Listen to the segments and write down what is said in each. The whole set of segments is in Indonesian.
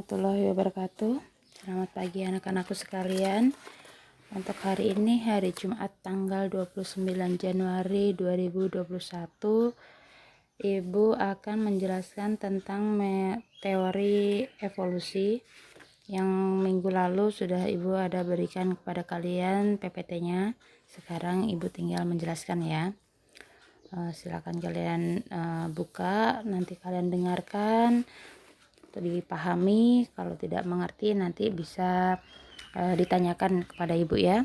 Warahmatullahi wabarakatuh. Selamat pagi anak-anakku sekalian. Untuk hari ini hari Jumat tanggal 29 Januari 2021, Ibu akan menjelaskan tentang teori evolusi yang minggu lalu sudah Ibu ada berikan kepada kalian PPT-nya. Sekarang Ibu tinggal menjelaskan ya. Silakan kalian buka, nanti kalian dengarkan, dipahami. Kalau tidak mengerti nanti bisa ditanyakan kepada ibu ya.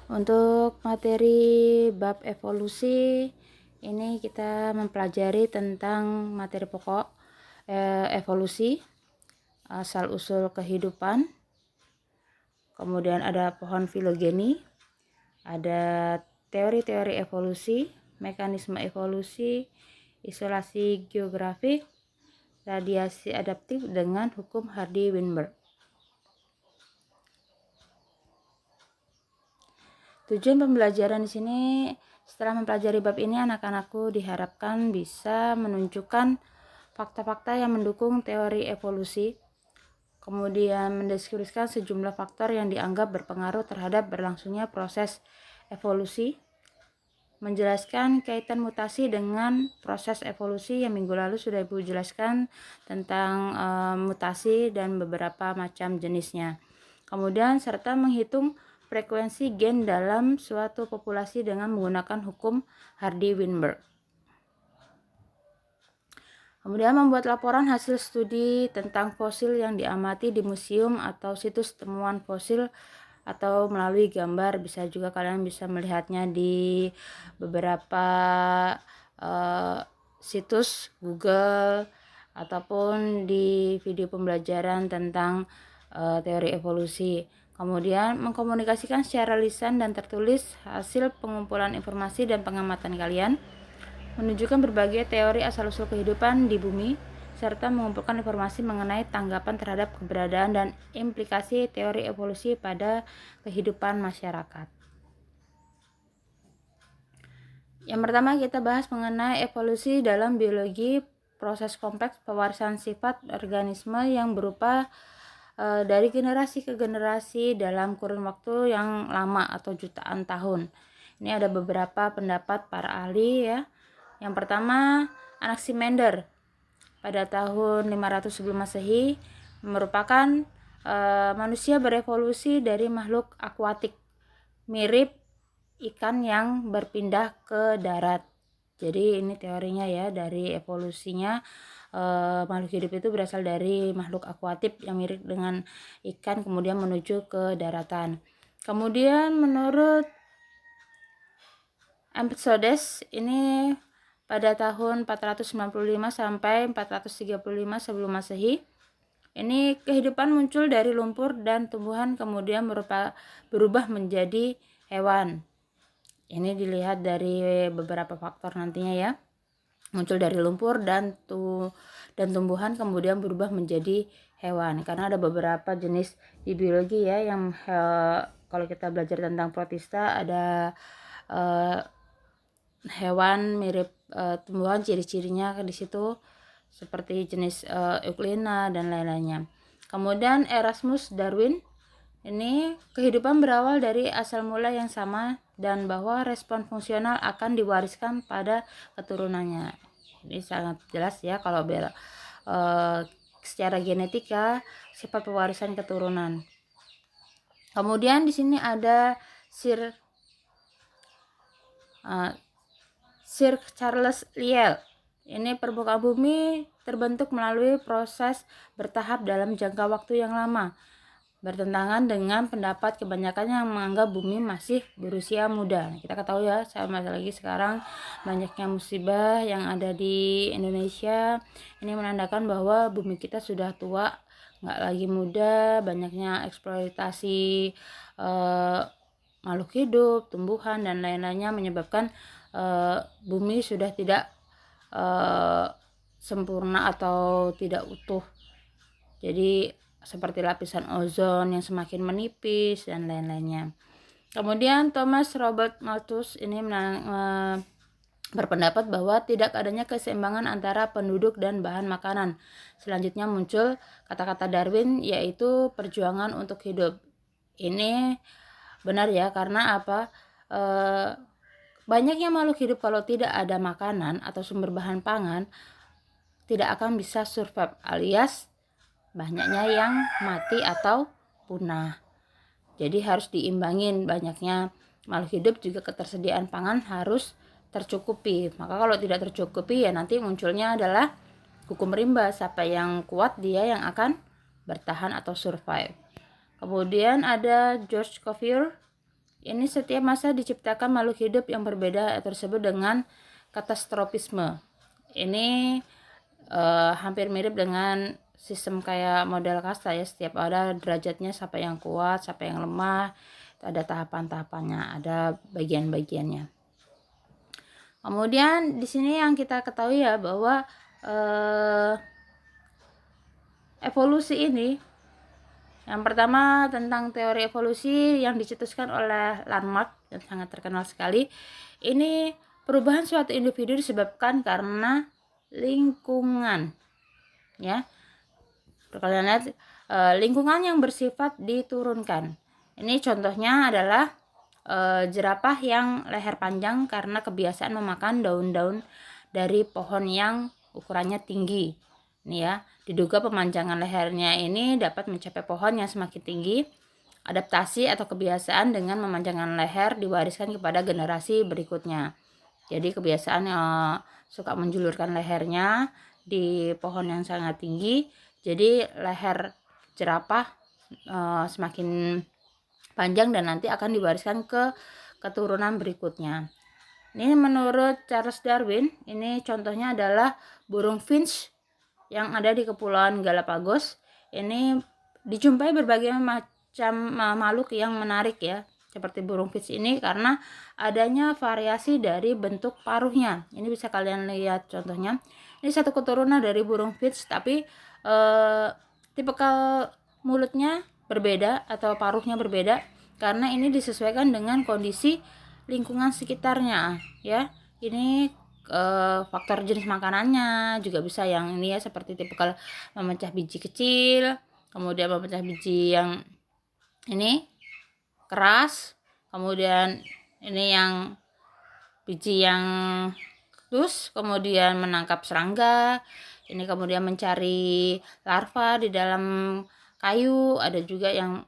Untuk materi bab evolusi ini kita mempelajari tentang materi pokok evolusi, asal usul kehidupan, kemudian ada pohon filogeni, ada teori-teori evolusi, mekanisme evolusi, isolasi geografik, radiasi adaptif dengan hukum Hardy-Weinberg. Tujuan pembelajaran di sini, setelah mempelajari bab ini, anak-anakku diharapkan bisa menunjukkan fakta-fakta yang mendukung teori evolusi, kemudian mendeskripsikan sejumlah faktor yang dianggap berpengaruh terhadap berlangsungnya proses evolusi, menjelaskan kaitan mutasi dengan proses evolusi yang minggu lalu sudah Ibu jelaskan tentang mutasi dan beberapa macam jenisnya. Kemudian serta menghitung frekuensi gen dalam suatu populasi dengan menggunakan hukum Hardy-Weinberg. Kemudian membuat laporan hasil studi tentang fosil yang diamati di museum atau situs temuan fosil atau melalui gambar. Bisa juga kalian bisa melihatnya di beberapa situs Google ataupun di video pembelajaran tentang teori evolusi. Kemudian mengkomunikasikan secara lisan dan tertulis hasil pengumpulan informasi dan pengamatan kalian, menunjukkan berbagai teori asal-usul kehidupan di bumi, serta mengumpulkan informasi mengenai tanggapan terhadap keberadaan dan implikasi teori evolusi pada kehidupan masyarakat. Yang pertama kita bahas mengenai evolusi dalam biologi, proses kompleks pewarisan sifat organisme yang berupa dari generasi ke generasi dalam kurun waktu yang lama atau jutaan tahun. Ini ada beberapa pendapat para ahli ya. Yang pertama, Anaximander pada tahun 500 sebelum Masehi merupakan manusia berevolusi dari makhluk akuatik mirip ikan yang berpindah ke darat. Jadi ini teorinya ya, dari evolusinya makhluk hidup itu berasal dari makhluk akuatik yang mirip dengan ikan kemudian menuju ke daratan. Kemudian menurut Empedocles ini pada tahun 495 sampai 435 sebelum Masehi. Ini kehidupan muncul dari lumpur dan tumbuhan kemudian berubah menjadi hewan. Ini dilihat dari beberapa faktor nantinya ya. Muncul dari lumpur dan tumbuhan kemudian berubah menjadi hewan. Karena ada beberapa jenis di biologi ya yang kalau kita belajar tentang protista ada hewan mirip tumbuhan, ciri-cirinya di situ seperti jenis Euglena dan lain-lainnya. Kemudian Erasmus Darwin, ini kehidupan berawal dari asal mula yang sama dan bahwa respon fungsional akan diwariskan pada keturunannya. Ini sangat jelas ya kalau secara genetika sifat pewarisan keturunan. Kemudian di sini ada Sir Charles Lyell. Ini permukaan bumi terbentuk melalui proses bertahap dalam jangka waktu yang lama, bertentangan dengan pendapat kebanyakan yang menganggap bumi masih berusia muda. Kita ketahui ya, sama lagi sekarang banyaknya musibah yang ada di Indonesia. Ini menandakan bahwa bumi kita sudah tua, nggak lagi muda, banyaknya eksploitasi makhluk hidup, tumbuhan dan lain-lainnya menyebabkan bumi sudah tidak sempurna atau tidak utuh. Jadi seperti lapisan ozon yang semakin menipis dan lain-lainnya. Kemudian Thomas Robert Malthus ini berpendapat bahwa tidak adanya keseimbangan antara penduduk dan bahan makanan. Selanjutnya muncul kata-kata Darwin, yaitu perjuangan untuk hidup. Ini benar ya, karena apa? Banyaknya makhluk hidup kalau tidak ada makanan atau sumber bahan pangan tidak akan bisa survive, alias banyaknya yang mati atau punah. Jadi harus diimbangin, banyaknya makhluk hidup juga ketersediaan pangan harus tercukupi. Maka kalau tidak tercukupi ya nanti munculnya adalah hukum rimba, siapa yang kuat dia yang akan bertahan atau survive. Kemudian ada George Cuvier. Ini setiap masa diciptakan makhluk hidup yang berbeda tersebut dengan katastropisme. Ini hampir mirip dengan sistem kayak model kasta ya, setiap ada derajatnya, siapa yang kuat, siapa yang lemah, ada tahapan-tahapannya, ada bagian-bagiannya. Kemudian di sini yang kita ketahui ya bahwa evolusi ini, yang pertama tentang teori evolusi yang dicetuskan oleh Lamarck yang sangat terkenal sekali. Ini perubahan suatu individu disebabkan karena lingkungan, ya. Kalian lihat lingkungan yang bersifat diturunkan. Ini contohnya adalah jerapah yang leher panjang karena kebiasaan memakan daun-daun dari pohon yang ukurannya tinggi. Ini ya, diduga pemanjangan lehernya ini dapat mencapai pohon yang semakin tinggi. Adaptasi atau kebiasaan dengan memanjangkan leher diwariskan kepada generasi berikutnya. Jadi kebiasaan suka menjulurkan lehernya di pohon yang sangat tinggi, jadi leher jerapah semakin panjang dan nanti akan diwariskan ke keturunan berikutnya. Ini menurut Charles Darwin, ini contohnya adalah burung finch yang ada di Kepulauan Galapagos. Ini dijumpai berbagai macam makhluk yang menarik ya, seperti burung finch ini karena adanya variasi dari bentuk paruhnya. Ini bisa kalian lihat contohnya. Ini satu keturunan dari burung finch, tapi tipikal mulutnya berbeda atau paruhnya berbeda karena ini disesuaikan dengan kondisi lingkungan sekitarnya ya. Ini faktor jenis makanannya juga bisa, yang ini ya seperti tipikal memecah biji kecil, kemudian memecah biji yang ini keras, kemudian ini yang biji yang halus, kemudian menangkap serangga, ini kemudian mencari larva di dalam kayu. Ada juga yang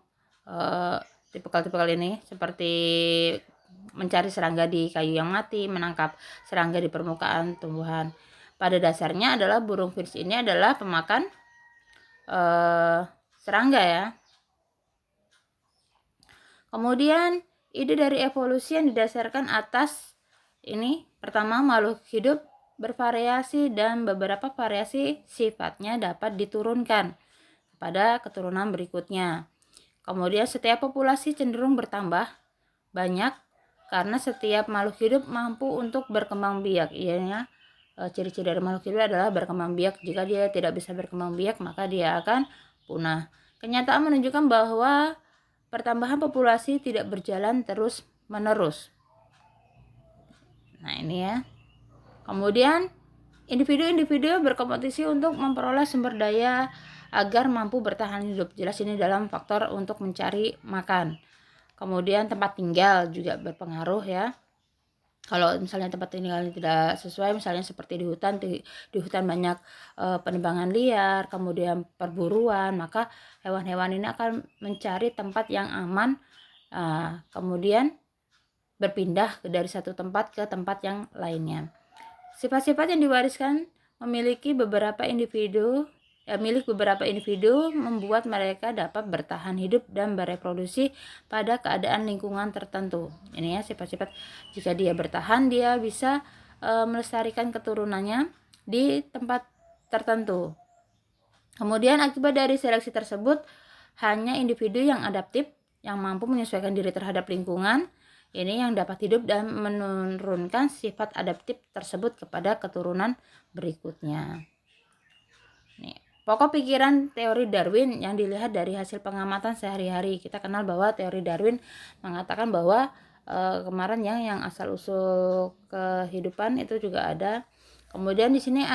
tipikal ini seperti mencari serangga di kayu yang mati, menangkap serangga di permukaan tumbuhan. Pada dasarnya adalah burung finch ini adalah pemakan serangga ya. Kemudian ide dari evolusi yang didasarkan atas ini, pertama makhluk hidup bervariasi dan beberapa variasi sifatnya dapat diturunkan pada keturunan berikutnya. Kemudian setiap populasi cenderung bertambah banyak karena setiap makhluk hidup mampu untuk berkembang biak. Ianya ciri-ciri dari makhluk hidup adalah berkembang biak. Jika dia tidak bisa berkembang biak, maka dia akan punah. Kenyataan menunjukkan bahwa pertambahan populasi tidak berjalan terus-menerus. Nah, ini ya. Kemudian individu-individu berkompetisi untuk memperoleh sumber daya agar mampu bertahan hidup. Jelas ini dalam faktor untuk mencari makan. Kemudian tempat tinggal juga berpengaruh ya. Kalau misalnya tempat tinggal tidak sesuai, misalnya seperti di hutan banyak penebangan liar, kemudian perburuan, maka hewan-hewan ini akan mencari tempat yang aman, kemudian berpindah dari satu tempat ke tempat yang lainnya. Sifat-sifat yang diwariskan milik beberapa individu membuat mereka dapat bertahan hidup dan bereproduksi pada keadaan lingkungan tertentu. Ini ya sifat-sifat, jika dia bertahan dia bisa melestarikan keturunannya di tempat tertentu. Kemudian akibat dari seleksi tersebut hanya individu yang adaptif yang mampu menyesuaikan diri terhadap lingkungan ini yang dapat hidup dan menurunkan sifat adaptif tersebut kepada keturunan berikutnya. Nih, pokok pikiran teori Darwin yang dilihat dari hasil pengamatan sehari-hari. Kita kenal bahwa teori Darwin mengatakan bahwa kemarin ya, yang asal usul kehidupan itu juga ada. Kemudian di sini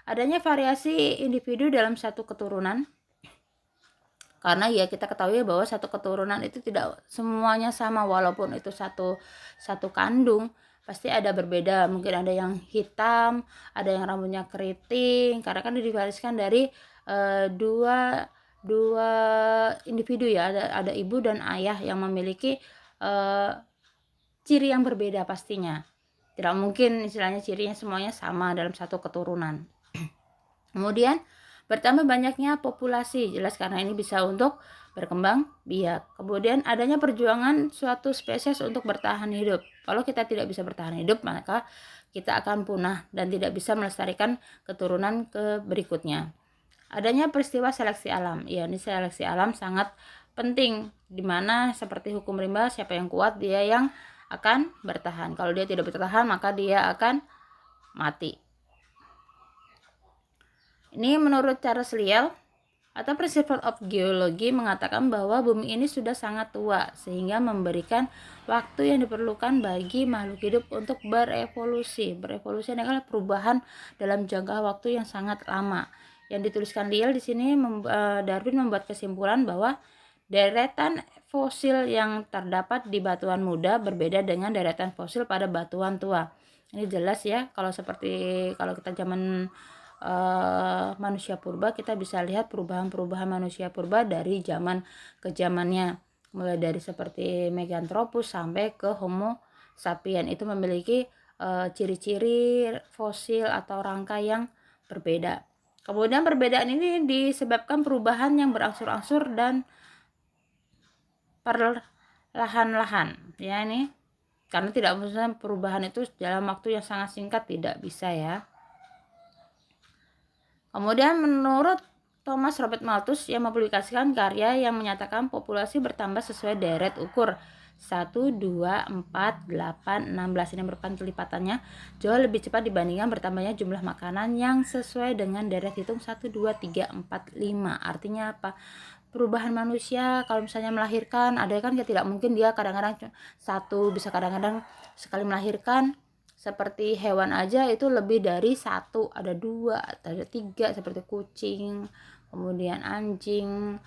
adanya variasi individu dalam satu keturunan. Karena ya kita ketahui bahwa satu keturunan itu tidak semuanya sama, walaupun itu satu kandung pasti ada berbeda. Mungkin ada yang hitam, ada yang rambutnya keriting, karena kan diwariskan dari dua individu ya, ada ibu dan ayah yang memiliki ciri yang berbeda pastinya. Tidak mungkin istilahnya cirinya semuanya sama dalam satu keturunan. Kemudian bertambah banyaknya populasi, jelas karena ini bisa untuk berkembang biak. Kemudian adanya perjuangan suatu spesies untuk bertahan hidup. Kalau kita tidak bisa bertahan hidup, maka kita akan punah dan tidak bisa melestarikan keturunan ke berikutnya. Adanya peristiwa seleksi alam. Ya, ini seleksi alam sangat penting, dimana seperti hukum rimba, siapa yang kuat dia yang akan bertahan. Kalau dia tidak bertahan, maka dia akan mati. Ini menurut Charles Lyell atau Principle of Geology mengatakan bahwa bumi ini sudah sangat tua sehingga memberikan waktu yang diperlukan bagi makhluk hidup untuk berevolusi. Berevolusi adalah perubahan dalam jangka waktu yang sangat lama. Yang dituliskan Lyell di sini, Darwin membuat kesimpulan bahwa deretan fosil yang terdapat di batuan muda berbeda dengan deretan fosil pada batuan tua. Ini jelas ya, kalau kita zaman manusia purba, kita bisa lihat perubahan manusia purba dari zaman ke zamannya, mulai dari seperti Meganthropus sampai ke Homo sapien, itu memiliki ciri-ciri fosil atau rangka yang berbeda. Kemudian perbedaan ini disebabkan perubahan yang berangsur-angsur dan perlahan-lahan ya, ini karena tidak bisa perubahan itu dalam waktu yang sangat singkat, tidak bisa ya. Kemudian menurut Thomas Robert Malthus yang mempublikasikan karya yang menyatakan populasi bertambah sesuai deret ukur 1, 2, 4, 8, 16. Ini merupakan lipatannya jauh lebih cepat dibandingkan bertambahnya jumlah makanan yang sesuai dengan deret hitung 1, 2, 3, 4, 5. Artinya apa? Perubahan manusia kalau misalnya melahirkan, ada kan ya, tidak mungkin dia kadang-kadang satu, bisa kadang-kadang sekali melahirkan. Seperti hewan aja itu lebih dari satu, ada 2, ada 3, seperti kucing, kemudian anjing,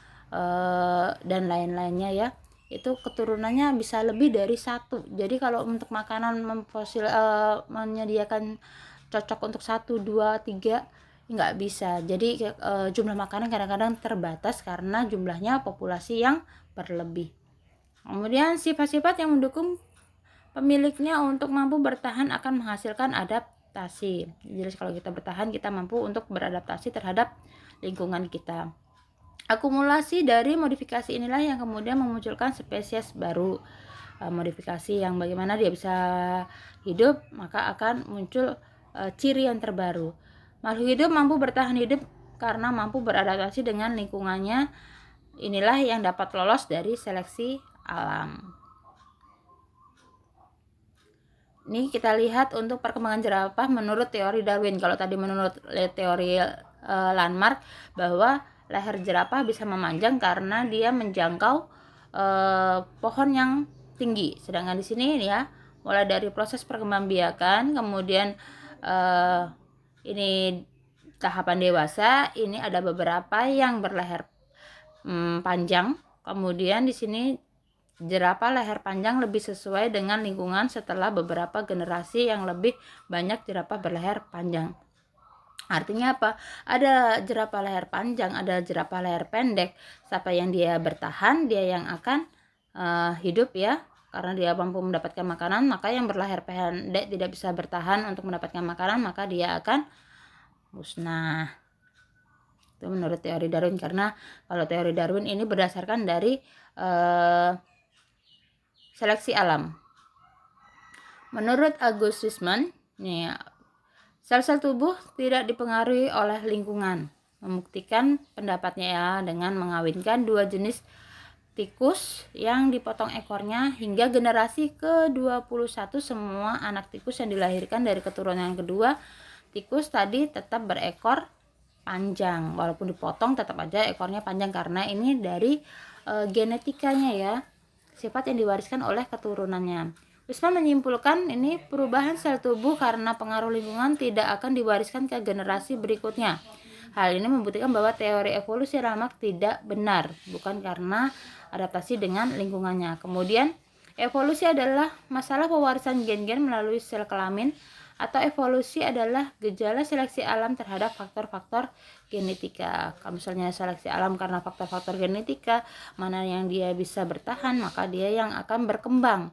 dan lain-lainnya ya. Itu keturunannya bisa lebih dari satu. Jadi kalau untuk makanan menyediakan cocok untuk 1, 2, 3 nggak bisa. Jadi jumlah makanan kadang-kadang terbatas karena jumlahnya populasi yang berlebih. Kemudian sifat-sifat yang mendukung pemiliknya untuk mampu bertahan akan menghasilkan adaptasi. Jadi kalau kita bertahan, kita mampu untuk beradaptasi terhadap lingkungan kita. Akumulasi dari modifikasi inilah yang kemudian memunculkan spesies baru. Modifikasi yang bagaimana dia bisa hidup, maka akan muncul ciri yang terbaru. Makhluk hidup mampu bertahan hidup karena mampu beradaptasi dengan lingkungannya. Inilah yang dapat lolos dari seleksi alam. Ini kita lihat untuk perkembangan jerapah menurut teori Darwin. Kalau tadi menurut teori Landmark, bahwa leher jerapah bisa memanjang karena dia menjangkau pohon yang tinggi. Sedangkan di sini ya, mulai dari proses perkembangbiakan, kemudian ini tahapan dewasa, ini ada beberapa yang berleher panjang. Kemudian di sini jerapah leher panjang lebih sesuai dengan lingkungan setelah beberapa generasi yang lebih banyak jerapah berleher panjang. Artinya apa? Ada jerapah leher panjang, ada jerapah leher pendek. Siapa yang dia bertahan, dia yang akan hidup ya, karena dia mampu mendapatkan makanan. Maka yang berleher pendek tidak bisa bertahan untuk mendapatkan makanan, maka dia akan musnah. Itu menurut teori Darwin, karena kalau teori Darwin ini berdasarkan dari seleksi alam. Menurut Augustus Mann, sel-sel tubuh tidak dipengaruhi oleh lingkungan. Membuktikan pendapatnya ya dengan mengawinkan 2 jenis tikus yang dipotong ekornya hingga generasi ke-21 semua anak tikus yang dilahirkan dari keturunan kedua tikus tadi tetap berekor panjang. Walaupun dipotong tetap aja ekornya panjang karena ini dari genetikanya ya. sifat yang diwariskan oleh keturunannya. Wisman menyimpulkan ini perubahan sel tubuh karena pengaruh lingkungan tidak akan diwariskan ke generasi berikutnya. Hal ini membuktikan bahwa teori evolusi Lamarck tidak benar, bukan karena adaptasi dengan lingkungannya. Kemudian, evolusi adalah masalah pewarisan gen-gen melalui sel kelamin, atau evolusi adalah gejala seleksi alam terhadap faktor-faktor genetika. Kalau misalnya seleksi alam karena faktor-faktor genetika, mana yang dia bisa bertahan, maka dia yang akan berkembang.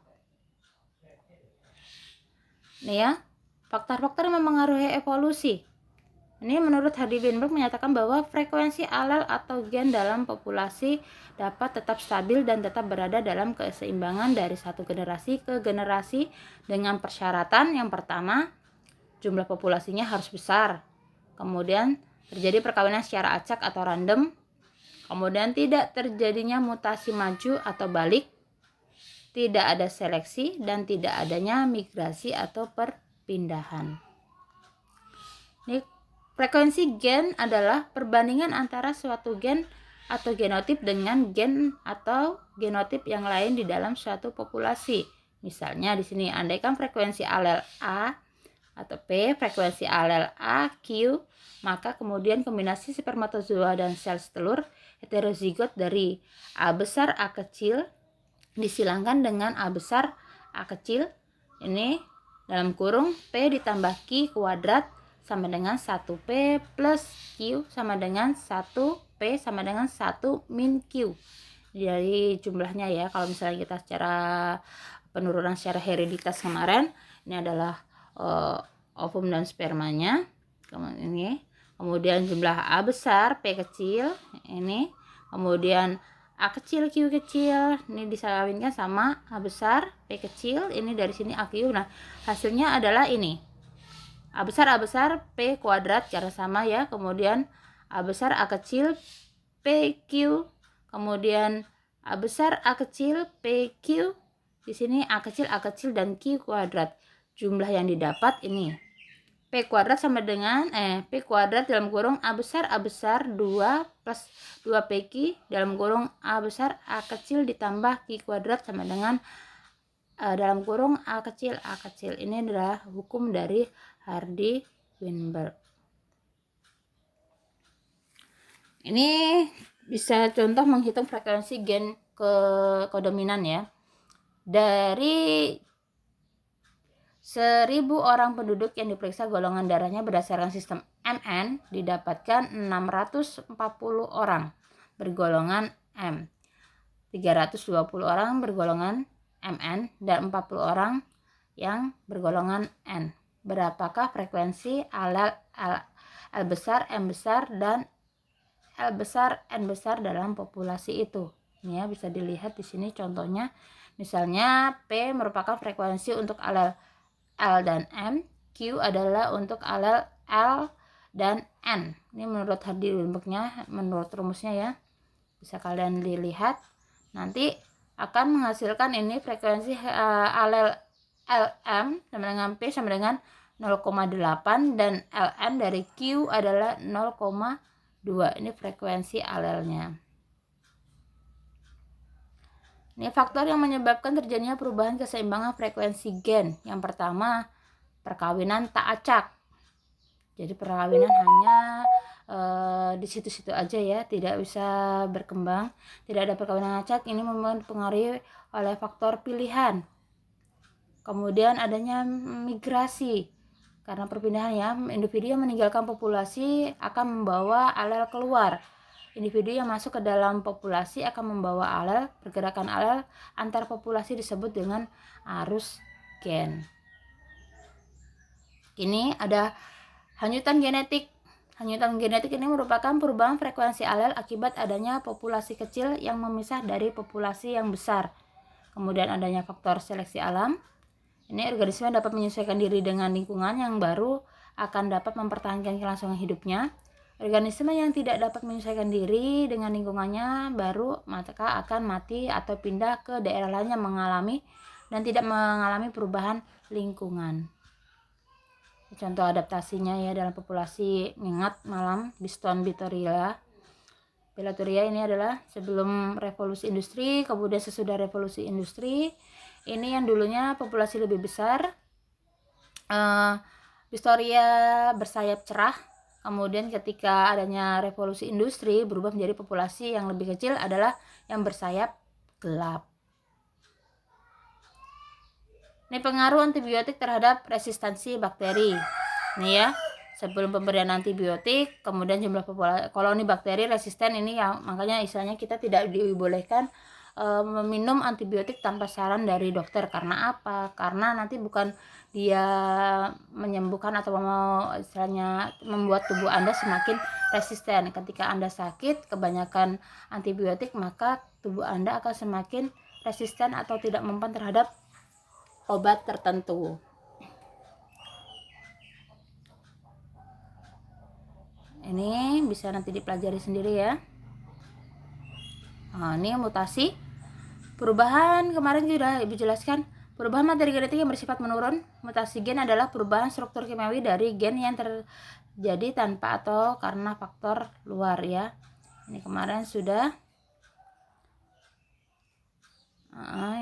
Nih ya, faktor-faktor yang mempengaruhi evolusi. Ini menurut Hardy Weinberg menyatakan bahwa frekuensi alel atau gen dalam populasi dapat tetap stabil dan tetap berada dalam keseimbangan dari satu generasi ke generasi dengan persyaratan yang pertama, jumlah populasinya harus besar. Kemudian terjadi perkawinan secara acak atau random. Kemudian tidak terjadinya mutasi maju atau balik. Tidak ada seleksi dan tidak adanya migrasi atau perpindahan. Ini frekuensi gen adalah perbandingan antara suatu gen atau genotip dengan gen atau genotip yang lain di dalam suatu populasi. Misalnya di sini andaikan frekuensi alel A atau P, frekuensi alel A, Q, maka kemudian kombinasi spermatozoa dan sel telur heterozigot dari A besar A kecil disilangkan dengan A besar A kecil, ini dalam kurung P ditambah Q kuadrat sama dengan 1P plus Q sama dengan 1P sama dengan 1 min Q. Jadi jumlahnya ya, kalau misalnya kita secara penurunan secara hereditas kemarin, ini adalah ovum dan spermanya. Kemudian jumlah A besar, P kecil, ini. Kemudian A kecil, Q kecil, ini disawinkan sama A besar, P kecil, ini dari sini AQ. Nah, hasilnya adalah ini. A besar, P kuadrat, cara sama ya. Kemudian A besar, A kecil, PQ. Kemudian A besar, A kecil, PQ. Di sini A kecil, dan Q kuadrat. Jumlah yang didapat ini. P kuadrat sama dengan P kuadrat dalam kurung A besar 2 plus 2PQ dalam kurung A besar A kecil ditambah Q kuadrat sama dengan dalam kurung A kecil. Ini adalah hukum dari Hardy Weinberg. Ini bisa contoh menghitung frekuensi gen kodominan ya. Dari 1.000 orang penduduk yang diperiksa golongan darahnya berdasarkan sistem MN, didapatkan 640 orang bergolongan M, 320 orang bergolongan MN, dan 40 orang yang bergolongan N. Berapakah frekuensi alel L besar, M besar, dan L besar, N besar dalam populasi itu? Ini ya, bisa dilihat di sini contohnya. Misalnya P merupakan frekuensi untuk alel L dan M, Q adalah untuk alel L dan N. Ini menurut Hardy Weinberg-nya, menurut rumusnya ya. Bisa kalian dilihat. Nanti akan menghasilkan ini frekuensi alel LM sama dengan P sama dengan 0,8 dan LN dari Q adalah 0,2. Ini frekuensi alelnya. Ini faktor yang menyebabkan terjadinya perubahan keseimbangan frekuensi gen. Yang pertama, perkawinan tak acak. Jadi perkawinan hanya di situ-situ aja ya, tidak bisa berkembang. Tidak ada perkawinan acak. Ini mempengaruhi oleh faktor pilihan. Kemudian adanya migrasi. Karena perpindahan ya, individu yang meninggalkan populasi akan membawa alel keluar. Individu yang masuk ke dalam populasi akan membawa alel. Pergerakan alel antar populasi disebut dengan arus gen. Ini ada hanyutan genetik. Hanyutan genetik ini merupakan perubahan frekuensi alel akibat adanya populasi kecil yang memisah dari populasi yang besar. Kemudian adanya faktor seleksi alam. Ini organisme dapat menyesuaikan diri dengan lingkungan yang baru akan dapat mempertahankan kelangsungan hidupnya. Organisme yang tidak dapat menyesuaikan diri dengan lingkungannya baru maka akan mati atau pindah ke daerah lain yang mengalami dan tidak mengalami perubahan lingkungan. Contoh adaptasinya ya dalam populasi ngengat malam Biston bitorila. Filaturia ini adalah sebelum revolusi industri, kemudian sesudah revolusi industri. Ini yang dulunya populasi lebih besar. Historia bersayap cerah. Kemudian ketika adanya revolusi industri berubah menjadi populasi yang lebih kecil adalah yang bersayap gelap. Ini pengaruh antibiotik terhadap resistensi bakteri. Nih ya, sebelum pemberian antibiotik, kemudian jumlah koloni bakteri resisten ini ya, makanya istilahnya kita tidak dibolehkan meminum antibiotik tanpa saran dari dokter. Karena apa? Karena nanti bukan dia menyembuhkan atau mau istilahnya membuat tubuh Anda semakin resisten. Ketika Anda sakit kebanyakan antibiotik, maka tubuh Anda akan semakin resisten atau tidak mempan terhadap obat tertentu. Ini bisa nanti dipelajari sendiri ya. Nah, ini mutasi. Perubahan kemarin sudah Ibu jelaskan. Perubahan materi genetik yang bersifat menurun. Mutasi gen adalah perubahan struktur kimiawi dari gen yang terjadi tanpa atau karena faktor luar ya. Ini kemarin sudah.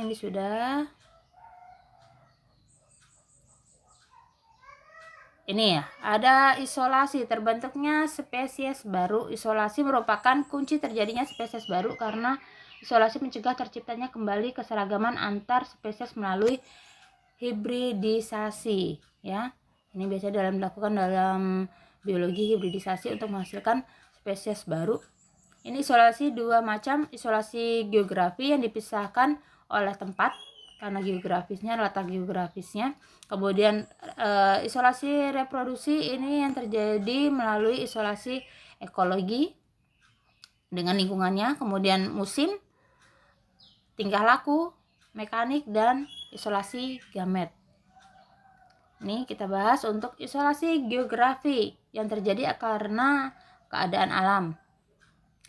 Ini sudah. Ini ya, ada isolasi, terbentuknya spesies baru. Isolasi merupakan kunci terjadinya spesies baru karena isolasi mencegah terciptanya kembali keseragaman antar spesies melalui hibridisasi ya. Ini biasanya dilakukan dalam biologi, hibridisasi untuk menghasilkan spesies baru. Ini isolasi dua macam, isolasi geografi yang dipisahkan oleh tempat karena geografisnya, letak geografisnya. Kemudian isolasi reproduksi ini yang terjadi melalui isolasi ekologi dengan lingkungannya, kemudian musim, tingkah laku, mekanik, dan isolasi gamet. Ini kita bahas untuk isolasi geografi yang terjadi karena keadaan alam.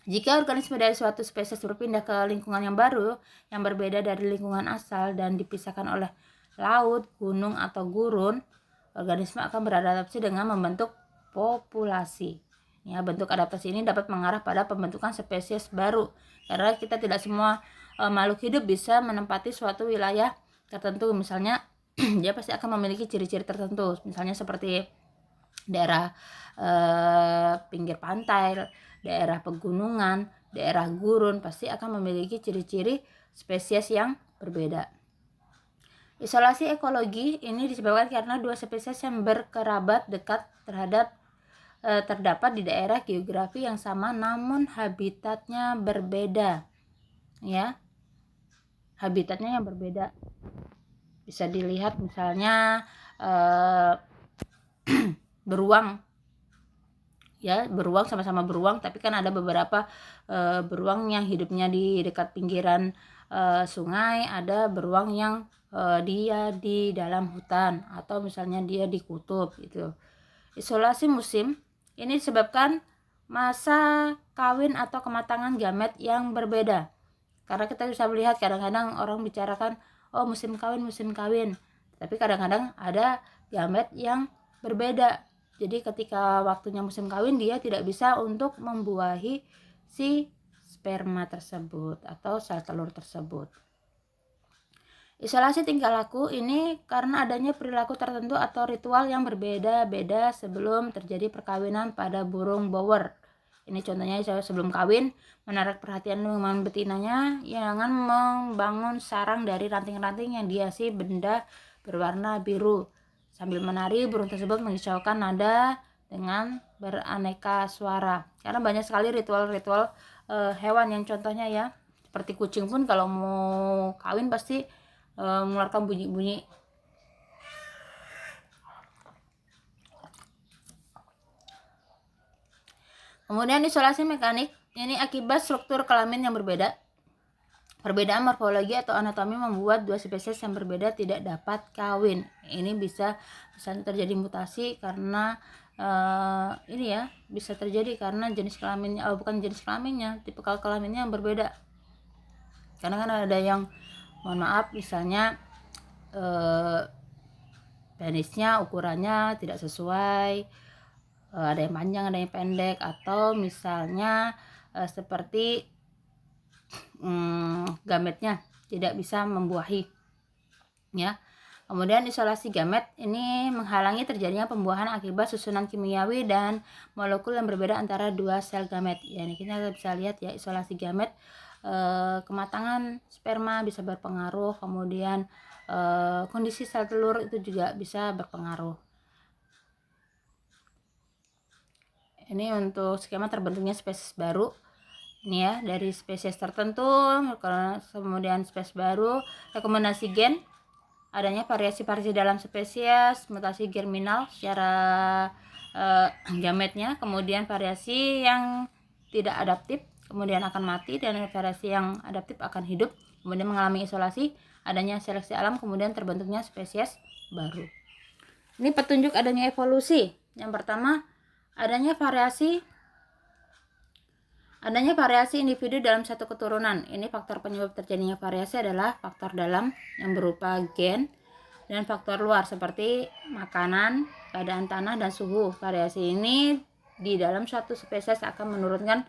Jika organisme dari suatu spesies berpindah ke lingkungan yang baru, yang berbeda dari lingkungan asal dan dipisahkan oleh laut, gunung, atau gurun, organisme akan beradaptasi dengan membentuk populasi. Ya, bentuk adaptasi ini dapat mengarah pada pembentukan spesies baru. Karena kita tidak semua makhluk hidup bisa menempati suatu wilayah tertentu. Misalnya, dia pasti akan memiliki ciri-ciri tertentu. Misalnya seperti daerah pinggir pantai, daerah pegunungan, daerah gurun pasti akan memiliki ciri-ciri spesies yang berbeda. Isolasi ekologi ini disebabkan karena dua spesies yang berkerabat dekat terdapat di daerah geografi yang sama namun habitatnya berbeda. Ya. Habitatnya yang berbeda. Bisa dilihat misalnya beruang. Ya, beruang sama-sama beruang, tapi kan ada beberapa beruang yang hidupnya di dekat pinggiran sungai, ada beruang yang dia di dalam hutan atau misalnya dia di kutub gitu. Isolasi musim ini disebabkan masa kawin atau kematangan gamet yang berbeda. Karena kita bisa melihat kadang-kadang orang bicarakan musim kawin, tapi kadang-kadang ada gamet yang berbeda. Jadi ketika waktunya musim kawin dia tidak bisa untuk membuahi si sperma tersebut atau sel telur tersebut. Isolasi tingkah laku ini karena adanya perilaku tertentu atau ritual yang berbeda-beda sebelum terjadi perkawinan pada burung bower. Ini contohnya sebelum kawin menarik perhatian lingkungan betinanya, jangan membangun sarang dari ranting-ranting yang dihiasi benda berwarna biru. Sambil menari, burung tersebut mengisaukan nada dengan beraneka suara. Karena banyak sekali ritual-ritual hewan yang contohnya ya, seperti kucing pun kalau mau kawin pasti mengeluarkan bunyi-bunyi. Kemudian isolasi mekanik, ini akibat struktur kelamin yang berbeda. Perbedaan morfologi atau anatomi membuat dua spesies yang berbeda tidak dapat kawin. Ini bisa terjadi mutasi karena ini ya, bisa terjadi karena jenis kelaminnya, bukan jenis kelaminnya, tipe kelaminnya yang berbeda. Karena kan ada yang, mohon maaf, misalnya penisnya ukurannya tidak sesuai, ada yang panjang, ada yang pendek, atau misalnya seperti gametnya tidak bisa membuahi, ya. Kemudian isolasi gamet ini menghalangi terjadinya pembuahan akibat susunan kimiawi dan molekul yang berbeda antara dua sel gamet. Ya, ini kita bisa lihat ya, isolasi gamet, kematangan sperma bisa berpengaruh, kemudian kondisi sel telur itu juga bisa berpengaruh. Ini untuk skema terbentuknya spesies baru. Ini ya, dari spesies tertentu, kemudian spesies baru, rekomendasi gen, adanya variasi-variasi dalam spesies, mutasi germinal secara gametnya, kemudian variasi yang tidak adaptif kemudian akan mati, dan variasi yang adaptif akan hidup, kemudian mengalami isolasi, adanya seleksi alam, kemudian terbentuknya spesies baru. Ini petunjuk adanya evolusi. Yang pertama, adanya variasi individu dalam satu keturunan. Ini faktor penyebab terjadinya variasi adalah faktor dalam yang berupa gen dan faktor luar seperti makanan, keadaan tanah, dan suhu. Variasi ini di dalam suatu spesies akan menurunkan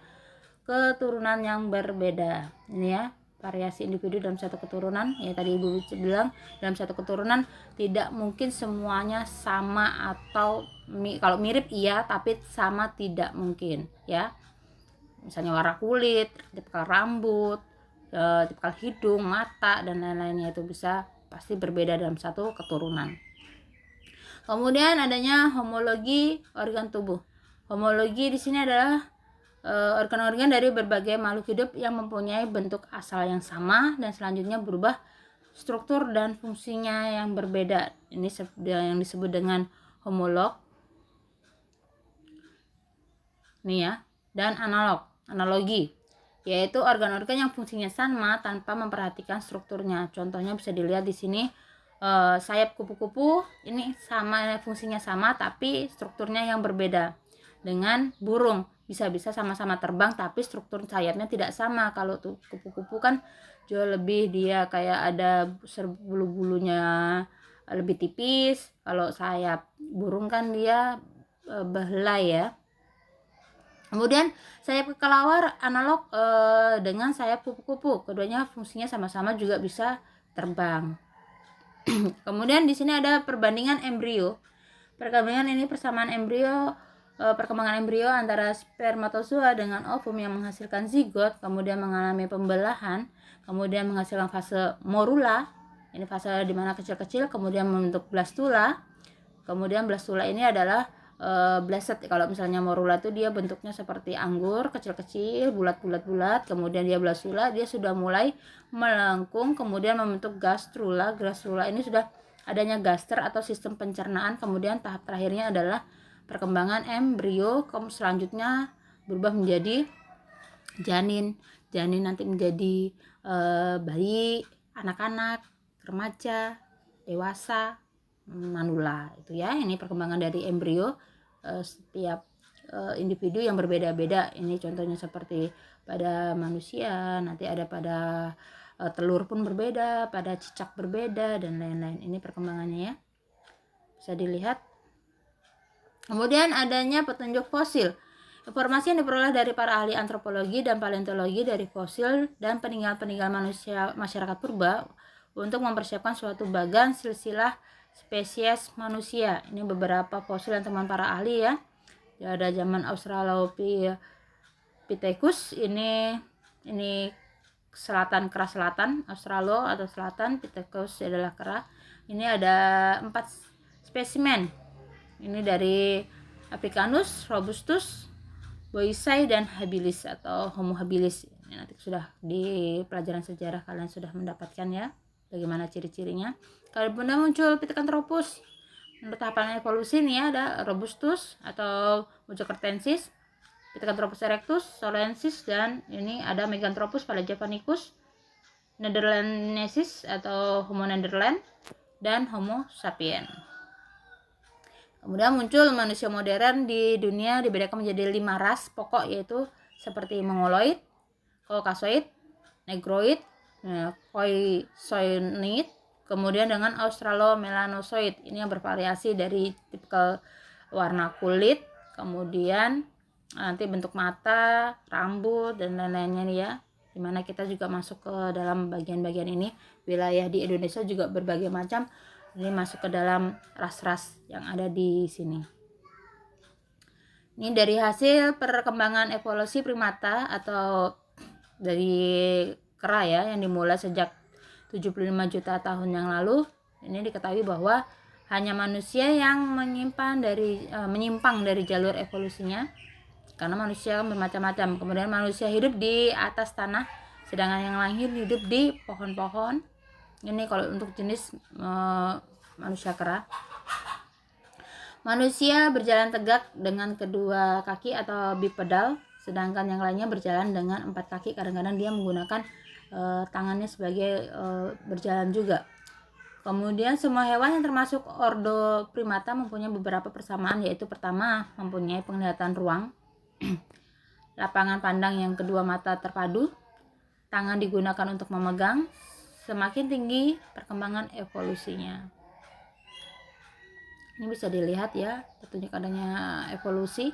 keturunan yang berbeda. Ini ya, variasi individu dalam satu keturunan. Ya, tadi Ibu bilang dalam satu keturunan tidak mungkin semuanya sama, atau kalau mirip iya, tapi sama tidak mungkin, ya. Misalnya warna kulit, tipikal rambut, tipikal hidung, mata, dan lain-lainnya itu bisa pasti berbeda dalam satu keturunan. Kemudian adanya homologi organ tubuh. Homologi di sini adalah organ-organ dari berbagai makhluk hidup yang mempunyai bentuk asal yang sama dan selanjutnya berubah struktur dan fungsinya yang berbeda. Ini yang disebut dengan homolog. Nih ya, dan analogi, yaitu organ-organ yang fungsinya sama tanpa memperhatikan strukturnya. Contohnya bisa dilihat di sini, sayap kupu-kupu ini sama, fungsinya sama tapi strukturnya yang berbeda. Dengan burung, bisa-bisa sama-sama terbang tapi struktur sayapnya tidak sama. Kalau tuh kupu-kupu kan jauh lebih, dia kayak ada bulu-bulunya lebih tipis. Kalau sayap burung kan dia behelai ya. Kemudian sayap kelelawar analog dengan sayap kupu-kupu. Keduanya fungsinya sama-sama juga bisa terbang. Kemudian di sini ada perbandingan embrio. Perkembangan ini persamaan embrio, perkembangan embrio antara spermatozoa dengan ovum yang menghasilkan zigot, kemudian mengalami pembelahan, kemudian menghasilkan fase morula. Ini fase di mana kecil-kecil, kemudian membentuk blastula. Kemudian blastula ini adalah blaset. Kalau misalnya morula itu dia bentuknya seperti anggur, kecil-kecil, bulat-bulat. Kemudian dia blastula, dia sudah mulai melengkung, kemudian membentuk gastrula. Gastrula ini sudah adanya gaster atau sistem pencernaan. Kemudian tahap terakhirnya adalah perkembangan embrio, selanjutnya berubah menjadi janin. Janin nanti menjadi bayi, anak-anak, remaja, dewasa, manula. Itu ya, ini perkembangan dari embrio. Setiap individu yang berbeda-beda. Ini contohnya seperti pada manusia, nanti ada pada telur pun berbeda, pada cicak berbeda, dan lain-lain. Ini perkembangannya ya, bisa dilihat. Kemudian adanya petunjuk fosil. Informasi yang diperoleh dari para ahli antropologi dan paleontologi dari fosil dan peninggalan-peninggalan masyarakat purba untuk mempersiapkan suatu bagan silsilah spesies manusia. Ini beberapa fosil yang teman para ahli ya. Ada zaman Australopithecus, ini selatan, kera selatan, Australo atau selatan, Pithecus adalah kera. Ini ada 4 spesimen. Ini dari Africanus, Robustus, Boisei, dan Habilis atau Homo habilis. Ini nanti sudah di pelajaran sejarah kalian sudah mendapatkan ya, bagaimana ciri-cirinya. Kemudian muncul Pithecanthropus. Menurut tahapan evolusi nih ya, ada Robustus atau Mojocertensis, Pithecanthropus erectus, Solensis, dan ini ada Meganthropus Paleojavanicus, Nederlandensis atau Homo Nederland, dan Homo sapiens. Kemudian muncul manusia modern di dunia dibedakan menjadi 5 ras pokok, yaitu seperti Mongoloid, Caucasoid, Negroid, Khoisoid, kemudian dengan Australomelanosoid. Ini yang bervariasi dari tipikal warna kulit, kemudian nanti bentuk mata, rambut, dan lain-lainnya nih ya, dimana kita juga masuk ke dalam bagian-bagian ini. Wilayah di Indonesia juga berbagai macam, ini masuk ke dalam ras-ras yang ada di sini. Ini dari hasil perkembangan evolusi primata atau dari kera ya, yang dimulai sejak 75 juta tahun yang lalu. Ini diketahui bahwa hanya manusia yang menyimpang dari jalur evolusinya, karena manusia bermacam-macam. Kemudian manusia hidup di atas tanah, sedangkan yang lain hidup di pohon-pohon. Ini kalau untuk jenis manusia kera. Manusia berjalan tegak dengan kedua kaki atau bipedal, sedangkan yang lainnya berjalan dengan 4 kaki. Kadang-kadang dia menggunakan tangannya sebagai berjalan juga. Kemudian semua hewan yang termasuk ordo primata mempunyai beberapa persamaan, yaitu pertama, mempunyai penglihatan ruang, lapangan pandang yang kedua mata terpadu, tangan digunakan untuk memegang. Semakin tinggi perkembangan evolusinya. Ini bisa dilihat ya, petunjuk adanya evolusi,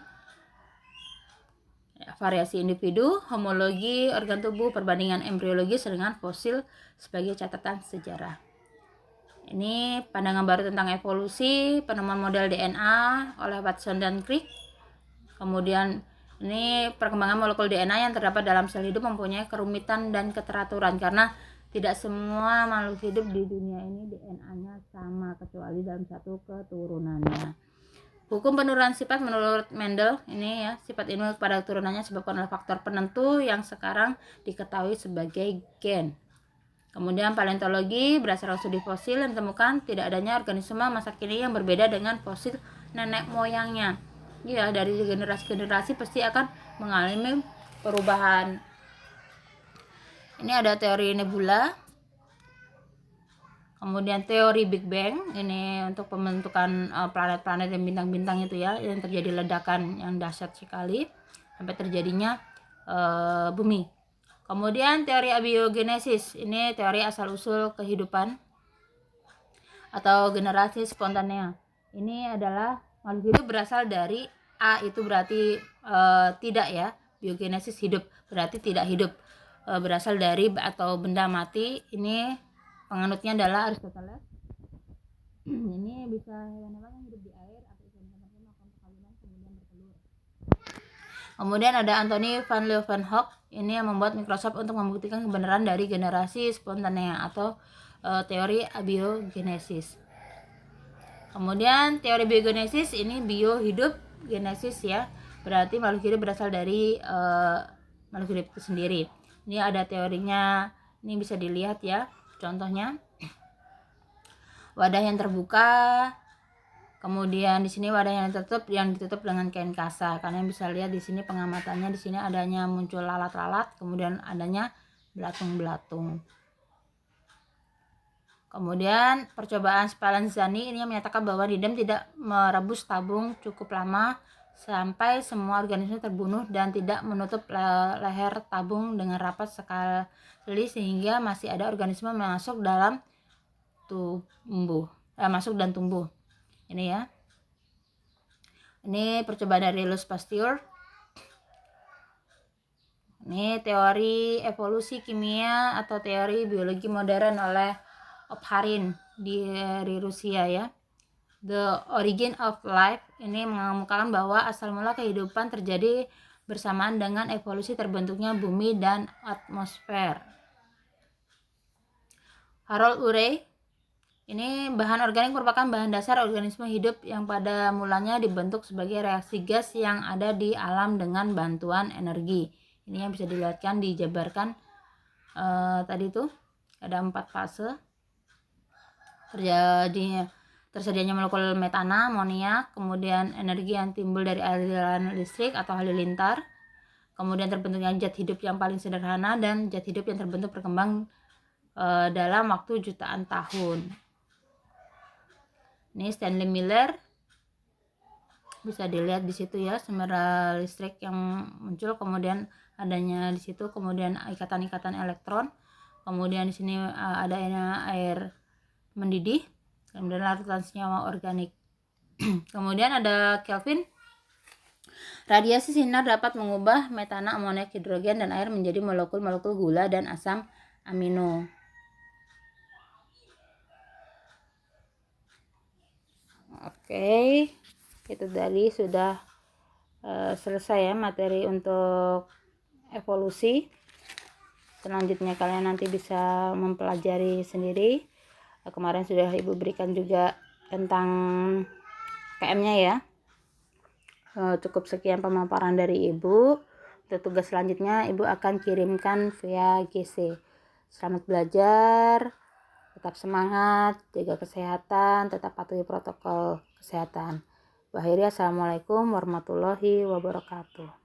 variasi individu, homologi organ tubuh, perbandingan embriologis dengan fosil sebagai catatan sejarah. Ini pandangan baru tentang evolusi, penemuan model DNA oleh Watson dan Crick. Kemudian ini perkembangan molekul DNA yang terdapat dalam sel hidup mempunyai kerumitan dan keteraturan, karena tidak semua makhluk hidup di dunia ini DNA-nya sama kecuali dalam satu keturunannya. Hukum penurunan sifat menurut Mendel, ini ya, sifat ini pada keturunannya disebabkan oleh faktor penentu yang sekarang diketahui sebagai gen. Kemudian paleontologi berdasarkan studi fosil yang ditemukan tidak adanya organisme masa kini yang berbeda dengan fosil nenek moyangnya. Ya, dari generasi ke generasi pasti akan mengalami perubahan. Ini ada teori nebula. Kemudian teori Big Bang, ini untuk pembentukan planet-planet dan bintang-bintang itu ya, yang terjadi ledakan yang dahsyat sekali sampai terjadinya bumi. Kemudian teori abiogenesis, ini teori asal-usul kehidupan atau generasi spontanea. Ini adalah makhluk hidup berasal dari A, itu berarti tidak ya, biogenesis hidup berarti tidak hidup, berasal dari atau benda mati. Ini penganutnya adalah Aristoteles. Ini bisa hewan-hewan yang hidup di air atau ikan tempatnya melakukan perkawinan kemudian bertelur. Kemudian ada Anthony van Leeuwenhoek, ini yang membuat Microsoft untuk membuktikan kebenaran dari generasi spontanea atau teori abiogenesis. Kemudian teori biogenesis, ini bio hidup, genesis ya, berarti makhluk hidup berasal dari makhluk hidup itu sendiri. Ini ada teorinya, ini bisa dilihat ya, contohnya wadah yang terbuka. Kemudian di sini wadah yang ditutup dengan kain kasa. Kalian bisa lihat di sini pengamatannya, di sini adanya muncul lalat-lalat, kemudian adanya belatung-belatung. Kemudian percobaan Spallanzani ini menyatakan bahwa Nidam tidak merebus tabung cukup lama sampai semua organisme terbunuh dan tidak menutup leher tabung dengan rapat sekali sehingga masih ada organisme masuk dalam masuk dan tumbuh. Ini ya. Ini percobaan dari Louis Pasteur. Ini teori evolusi kimia atau teori biologi modern oleh Opharin dari Rusia ya. The Origin of Life ini mengemukakan bahwa asal mula kehidupan terjadi bersamaan dengan evolusi terbentuknya bumi dan atmosfer. Harold Urey, ini bahan organik merupakan bahan dasar organisme hidup yang pada mulanya dibentuk sebagai reaksi gas yang ada di alam dengan bantuan energi. Ini yang bisa dilihatkan dijabarkan tadi itu ada 4 fase tersedianya molekul metana, amoniak, kemudian energi yang timbul dari aliran listrik atau halilintar, kemudian terbentuknya zat hidup yang paling sederhana dan zat hidup yang terbentuk berkembang dalam waktu jutaan tahun. Ini Stanley Miller, bisa dilihat di situ ya, sumber listrik yang muncul, kemudian adanya di situ, kemudian ikatan-ikatan elektron, kemudian di sini adanya air mendidih, kemudian larutan senyawa organik. Kemudian ada Kelvin, Radiasi sinar dapat mengubah metana, amoniak, hidrogen, dan air menjadi molekul-molekul gula dan asam amino. Oke, itu tadi sudah selesai ya materi untuk evolusi. Selanjutnya kalian nanti bisa mempelajari sendiri. Kemarin sudah Ibu berikan juga tentang KM-nya ya. Cukup sekian pemaparan dari Ibu. Untuk tugas selanjutnya Ibu akan kirimkan via GC. Selamat belajar, tetap semangat, jaga kesehatan, tetap patuhi protokol kesehatan. Akhirnya, assalamualaikum warahmatullahi wabarakatuh.